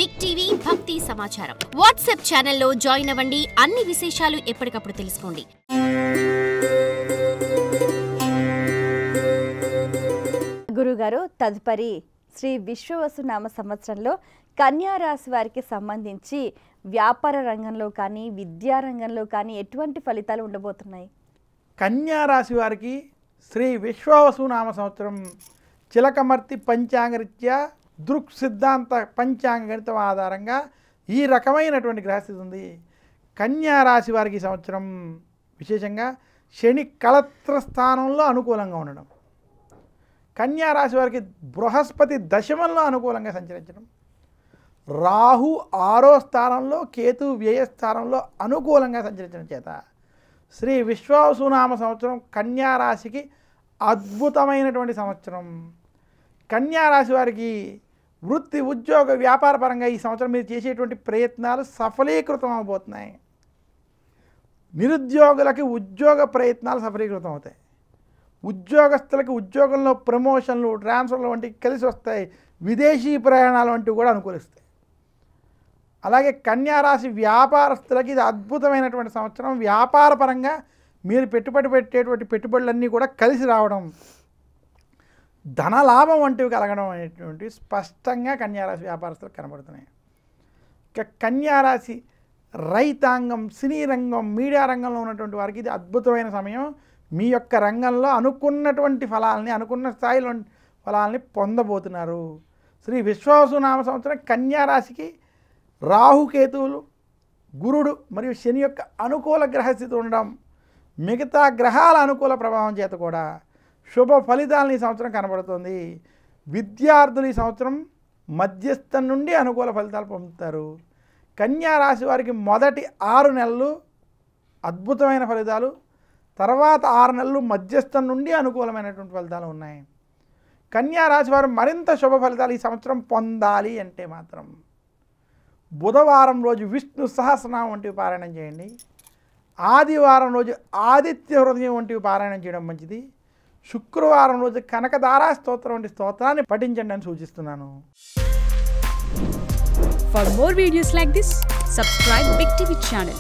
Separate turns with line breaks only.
Big TV భక్తి సమాచారం WhatsApp ఛానల్లో జాయిన్ అవ్వండి. అన్ని విశేషాలు ఎప్పటికప్పుడు తెలుసుకోండి.
గురుగారు, తదుపరి శ్రీ విశ్వవసునామ సంవత్సరంలో కన్యా రాశి వారికి సంబంధించి వ్యాపార రంగంలో కానీ విద్యా రంగంలో కానీ ఎటువంటి ఫలితాలు ఉండబోతున్నాయి?
కన్యా రాశి వారికి శ్రీ విశ్వవసునామ సంవత్సరం చిలకమర్తి పంచాంగరీత్యా దృక్ సిద్ధాంత పంచాంగ గణితం ఆధారంగా ఈ రకమైనటువంటి గ్రహస్థితి ఉంది. కన్యా రాశి వారికి ఈ సంవత్సరం విశేషంగా శని కళత్ర స్థానంలో అనుకూలంగా ఉండడం, కన్యా రాశి వారికి బృహస్పతి దశమంలో అనుకూలంగా సంచరించడం, రాహు 6వ స్థానంలో, కేతు వ్యయ స్థానంలో అనుకూలంగా సంచరించడం చేత శ్రీ విశ్వవసునామ సంవత్సరం కన్యా రాశికి అద్భుతమైనటువంటి సంవత్సరం. కన్యా రాశి వారికి వృత్తి, ఉద్యోగ, వ్యాపార పరంగా ఈ సంవత్సరం మీరు చేసేటువంటి ప్రయత్నాలు సఫలీకృతం అవబోతున్నాయి. నిరుద్యోగులకి ఉద్యోగ ప్రయత్నాలు సఫలీకృతం అవుతాయి. ఉద్యోగస్తులకి ఉద్యోగంలో ప్రమోషన్లు, ట్రాన్స్ఫర్లు వంటివి కలిసి వస్తాయి. విదేశీ ప్రయాణాలు వంటివి కూడా అనుకూలిస్తాయి. అలాగే కన్యా రాశి వ్యాపారస్తులకి ఇది అద్భుతమైనటువంటి సంవత్సరం. వ్యాపార పరంగా మీరు పెట్టుబడి పెట్టేటువంటి పెట్టుబడులన్నీ కూడా కలిసి రావడం, ధనలాభం వంటివి కలగడం అనేటువంటివి స్పష్టంగా కన్యారాశి వ్యాపారస్తులకు కనబడుతున్నాయి. ఇక కన్యారాశి రైతాంగం, సినీ రంగం, మీడియా రంగంలో ఉన్నటువంటి వారికి ఇది అద్భుతమైన సమయం. మీ యొక్క రంగంలో అనుకున్నటువంటి ఫలాలని, అనుకున్న స్థాయిలో ఫలాలని పొందబోతున్నారు. శ్రీ విశ్వవసునామ సంవత్సరం కన్యారాశికి రాహుకేతువులు, గురుడు మరియు శని యొక్క అనుకూల గ్రహస్థితి ఉండడం, మిగతా గ్రహాల అనుకూల ప్రభావం చేత కూడా శుభ ఫలితాలను ఈ సంవత్సరం కనబడుతుంది. విద్యార్థులు ఈ సంవత్సరం మధ్యస్థం నుండి అనుకూల ఫలితాలు పొందుతారు. కన్యా రాశి వారికి మొదటి 6 నెలలు అద్భుతమైన ఫలితాలు, తర్వాత 6 నెలలు మధ్యస్థం నుండి అనుకూలమైనటువంటి ఫలితాలు ఉన్నాయి. కన్యా రాశి వారు మరింత శుభ ఫలితాలు ఈ సంవత్సరం పొందాలి అంటే మాత్రం బుధవారం రోజు విష్ణు సహస్రనామం వంటివి పారాయణం చేయండి. ఆదివారం రోజు ఆదిత్య హృదయం వంటివి పారాయణం చేయడం మంచిది. శుక్రవారం రోజు కనకదారా స్తోత్రం వంటి స్తోత్రాన్ని పఠించండి అని సూచిస్తున్నాను.
For more videos like this, subscribe Big TV channel.